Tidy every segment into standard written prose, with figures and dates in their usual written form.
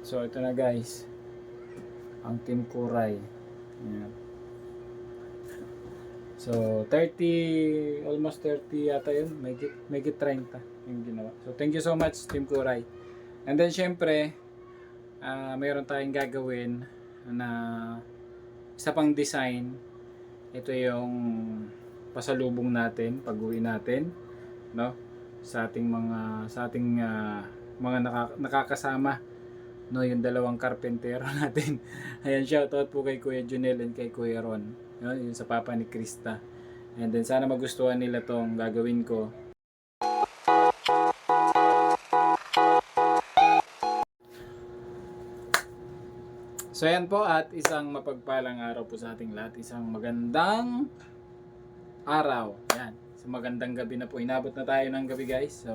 So ito na guys, ang Team Kuray. Ayan. So 30, almost 30 yata yun, may 30 yung ginawa. So thank you so much Team Kuray. And then syempre, mayroon tayong gagawin na isa pang design. Ito yung pasalubong natin pag-uwi natin, no? Sa ating mga nakakasama, no, yung dalawang karpentero natin. Ayan, shoutout po kay Kuya Junel and kay Kuya Ron, no, yung sa papa ni Krista. And then sana magustuhan nila tong gagawin ko. So ayan po, at isang mapagpalang araw po sa ating lahat. Isang magandang araw. Ayan. So magandang gabi na po. Inabot na tayo ng gabi guys. So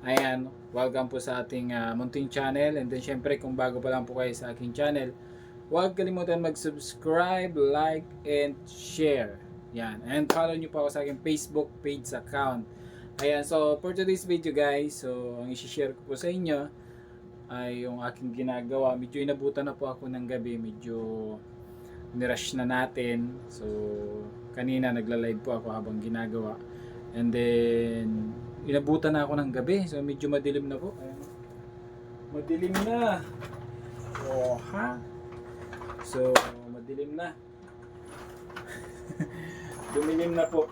ayan, welcome po sa ating munting channel. And then syempre kung bago pa lang po kayo sa aking channel, huwag kalimutan mag-subscribe, like, and share. Yan. And follow nyo po ako sa aking Facebook page account. Ayan, so for today's video guys, so ang isi-share ko po sa inyo ay yung aking ginagawa. Medyo inabutan na po ako ng gabi, medyo nirush na natin. So kanina nagla-live po ako habang ginagawa. And then inabutan na ako ng gabi. So medyo madilim na po. Ayan. Madilim na. Oh, ha? So madilim na. Dumilim na po.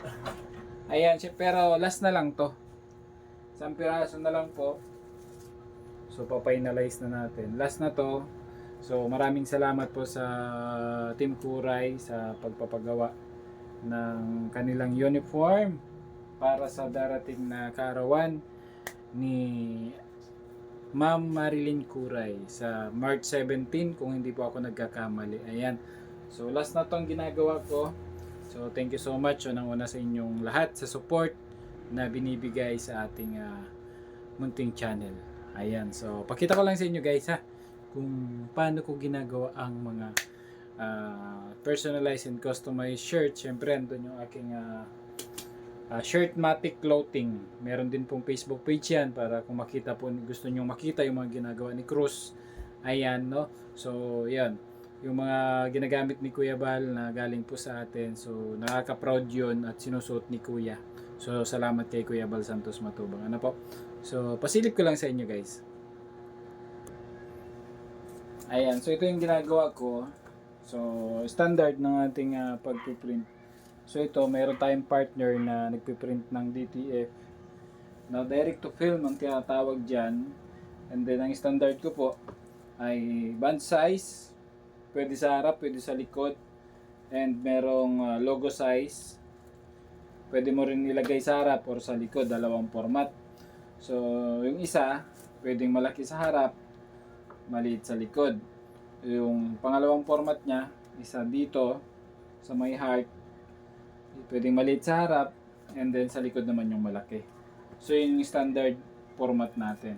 Ayan, pero last na lang to. Isang piraso na lang po. So pa-finalize na natin. Last na to. So maraming salamat po sa Team Kuray sa pagpapagawa ng kanilang uniform para sa darating na kaarawan ni Ma'am Marilyn Kuray sa March 17 kung hindi po ako nagkakamali. Ayan. So last na tong ginagawa ko. So thank you so much unang-una sa inyong lahat sa support na binibigay sa ating munting channel. Ayan, so pakita ko lang sa inyo guys ha kung paano ko ginagawa ang mga personalized and customized shirt. Syempre andun yung aking Shirtmatic Clothing. Meron din pong Facebook page yan para kung makita po, gusto nyo makita yung mga ginagawa ni Cruz. Ayan, no? So yan, yung mga ginagamit ni Kuya Bal na galing po sa atin. So nakaka-proud yun at sinusuot ni Kuya. So salamat kay Kuya Bal Santos Matubang. Ano po? So pasilip ko lang sa inyo guys. Ayan, so ito yung ginagawa ko. So standard ng ating pagpiprint. So ito, mayroon tayong partner na nagpiprint ng DTF. Now direct to film ang tinatawag dyan. And then ang standard ko po ay band size. Pwede sa harap, pwede sa likod. And merong logo size. Pwede mo rin ilagay sa harap or sa likod, dalawang format. So, yung isa, pwedeng malaki sa harap, maliit sa likod. Yung pangalawang format niya, isa dito, sa may heart, pwedeng maliit sa harap, and then sa likod naman yung malaki. So, yun yung standard format natin.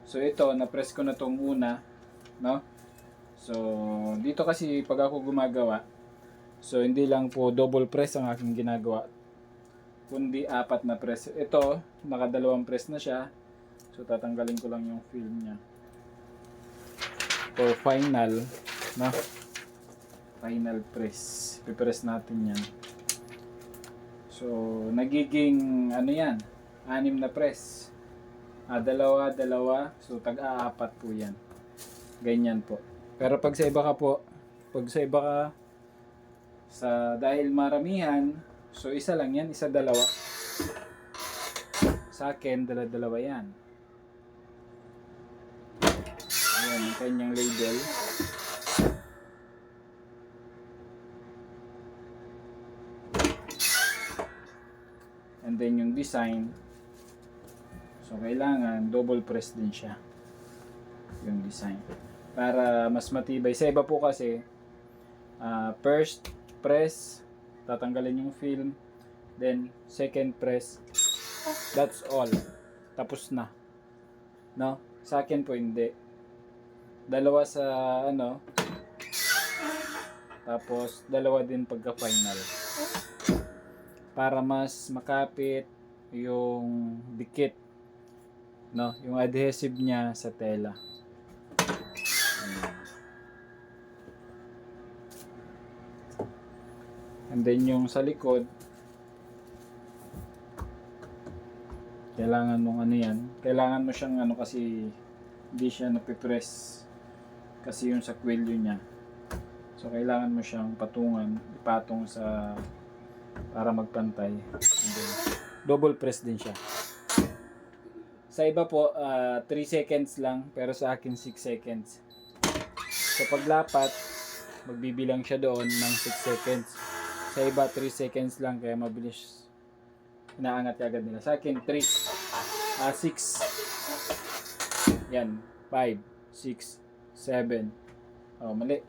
So, ito, na-press ko na tong una, no? So, dito kasi pag ako gumagawa, so hindi lang po double press ang aking ginagawa, kundi 4 na press. Ito, nakadalawang press na siya. So tatanggalin ko lang yung film niya. For final, no? Final press. Pipress natin yan. So, nagiging ano yan? 6 na press. Dalawa. So tag-4 po yan. Ganyan po. Pero pag sa iba ka po, dahil maramihan, so isa lang yan, dalawa. Sa akin, dalawa yan. Ayan, ang kanyang label. And then yung design. So kailangan double press din siya. Yung design. Para mas matibay. Sa iba po kasi, first press, tatanggalin yung film, then second press, that's all, tapos na, no? Sa akin po hindi, dalawa sa ano, tapos dalawa din pagka final, para mas makapit yung dikit, no, yung adhesive niya sa tela. And then yung sa likod, kailangan mong ano yan, kailangan mo siyang ano kasi hindi siya napipress kasi yung sa kwelyo niya. So kailangan mo siyang patungan, ipatong sa para magpantay. And then, double press din siya. Sa iba po, 3 seconds lang, pero sa akin 6 seconds. So paglapat, magbibilang siya doon ng 6 seconds. Sa iba 3 seconds lang, kaya mabilis inaangat agad nila. Sa akin 3, 6. Yan, 5, 6, 7. Oh, mali.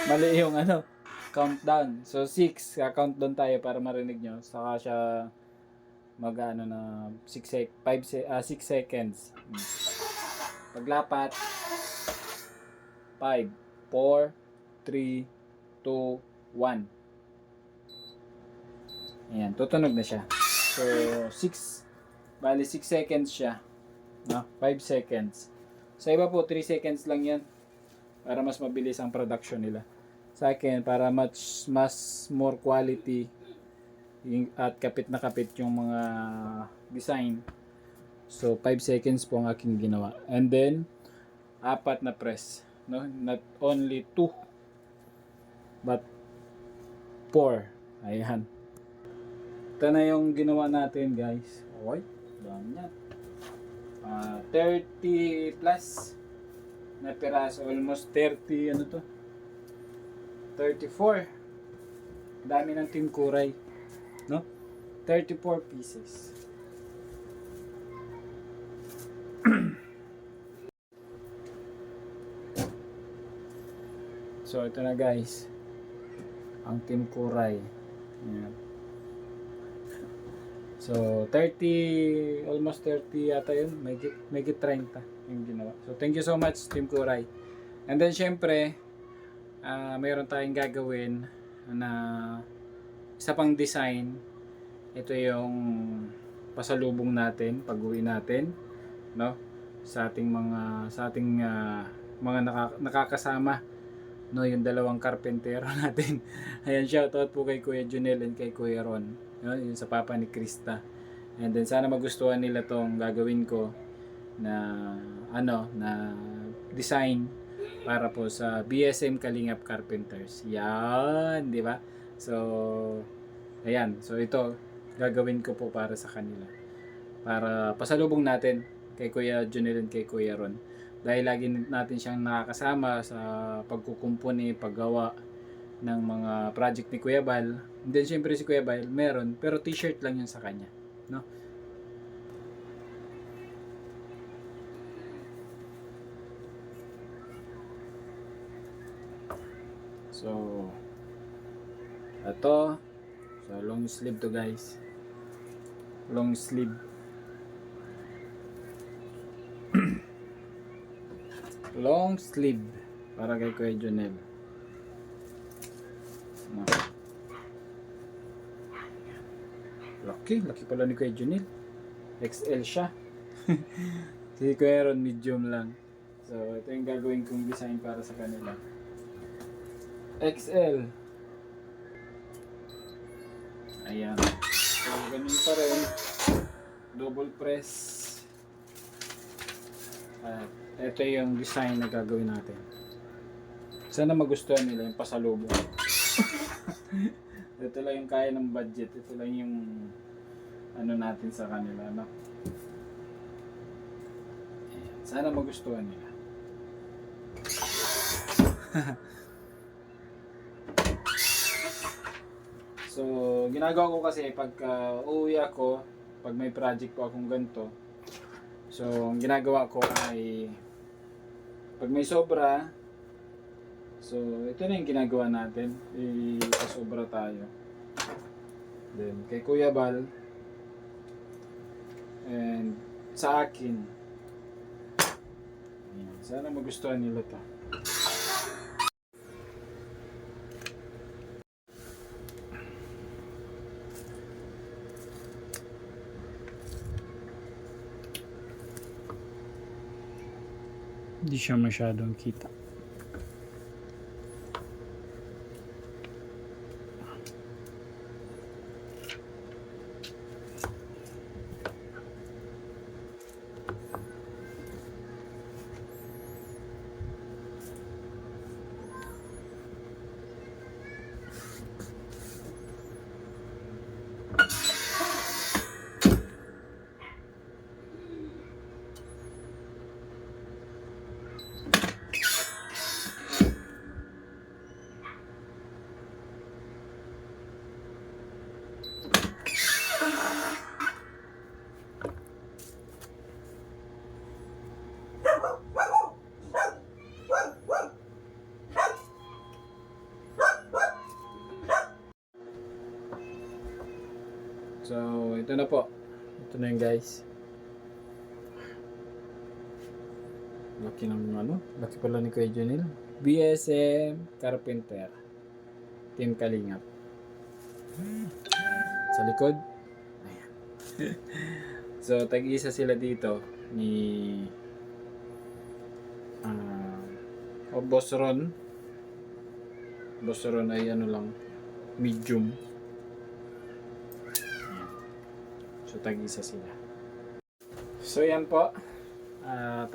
Mali yung ano, countdown. So 6, countdown tayo para marinig nyo. Saka siya mag-ano na 6 seconds. Paglapat 5, 4, 3, 2, 1. Ayan, tutunog na siya. So 6 seconds siya. No? 5 seconds. Sa iba po 3 seconds lang yan para mas mabilis ang production nila. Sa akin, para mas more quality at kapit na kapit yung mga design. So 5 seconds po ang aking ginawa. And then 4 na press, no? Not only 2 but 4. Ayan. Ito na yung ginawa natin, guys. Okay, dami yan. 30 plus na piraso, almost 30, ano to? 34. Dami ng Team Kuray, no? 34 pieces. So ito na, guys, ang Team Kuray. Ayan. So 30, almost 30 yata yun, may 30 yung ginawa. So thank you so much, Team Kuray. And then syempre, mayroon tayong gagawin na isa pang design. Ito yung pasalubong natin pag-uwi natin, no? Sa ating mga nakakasama, no, yung dalawang karpentero natin. Ayan, shoutout po kay Kuya Junel and kay Kuya Ron, no? Yung sa papa ni Krista. And then sana magustuhan nila tong gagawin ko na na design para po sa BSM Kalingap Carpenters. Yan, di ba? So ayan, so ito gagawin ko po para sa kanila. Para pasalubong natin kay Kuya Junel and kay Kuya Ron. Dahil lagi natin siyang nakakasama sa pagkukumpuni, paggawa ng mga project ni Kuya Bal. And then syempre si Kuya Bal meron, pero t-shirt lang yun sa kanya, no? So ito, so long sleeve to, guys. Long sleeve. Long sleeve para kay Kuya Junel. No. Laki pala ni Kuya Junel. XL siya. Si Kuya Ron medium lang. So ito yung gagawin kong design para sa kanila. XL. Ayan. So ganun pa rin. Double press. At ito yung design na gagawin natin. Sana magustuhan nila yung pasalubong. Ito lang yung kaya ng budget. Ito lang yung ano natin sa kanila, no? Ayan. Sana magustuhan nila. So, ginagawa ko kasi pagka uuwi ako, pag may project po akong ganito, so, ang ginagawa ko ay pag may sobra, so, ito na yung ginagawa natin. Ipasobra tayo. Then, kay Kuya Bal, and sa akin. Ayan. Sana magustuhan nila to. Hindi siya masyadong kita. So, ito na po. Ito na yun, guys. Laki ng ano? Laki pala ni Kuya Junil. BSM Carpenter. Team Kalingap. Sa likod. Ayan. So, tag-isa sila dito ni Boss Ron. Boss Ron ay ano lang, medium. So, tag-isa sila. So, yan po.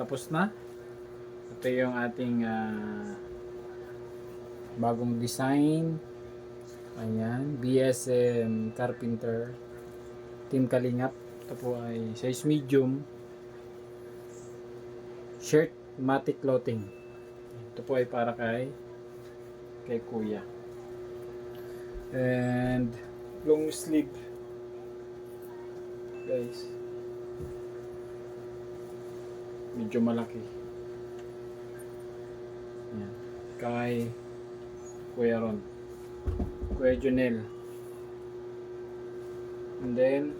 Tapos na. Ito yung ating bagong design. Ayan. BSM Carpenter. Team Kalingap. Ito po ay size medium. Shirt matic clothing. Ito po ay para kay Kuya. And long sleeve. Guys, medyo malaki. Ayan. Kay Kuya Ron, Kuya Junel, and then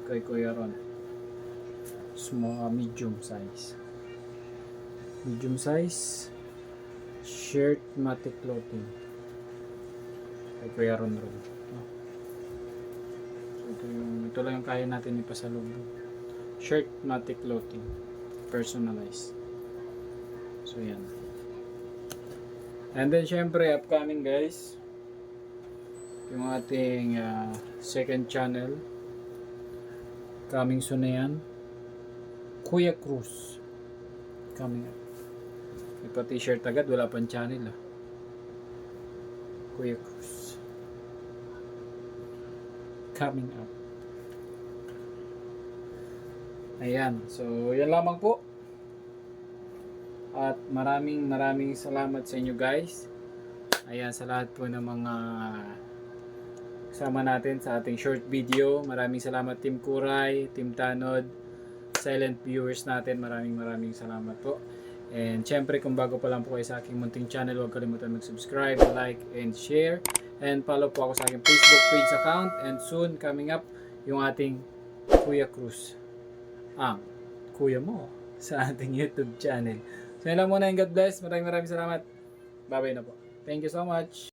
kay Kuya Ron, small, medium size shirt matic clothing kay Kuya Ron. Ito lang yung kaya natin ipasalubong. Shirt matic clothing, personalized. So yan. And then syempre upcoming, guys, yung ating second channel, coming soon na yan. Kuya Cruz coming up. May pa t-shirt agad, wala pang channel Kuya Cruz coming up. Ayan. So, yan lamang po. At maraming salamat sa inyo, guys. Ayan, sa lahat po ng mga kasama natin sa ating short video. Maraming salamat Team Kuray, Team Tanod, silent viewers natin. Maraming salamat po. And syempre, kung bago pa lang po kayo sa aking munting channel, huwag kalimutan mag-subscribe, like, and share. And follow po ako sa aking Facebook page account. And soon, coming up, yung ating Kuya Cruz. Ang kuya mo sa ating YouTube channel. So, yun lang muna, and God bless. Maraming salamat. Bye-bye na po. Thank you so much.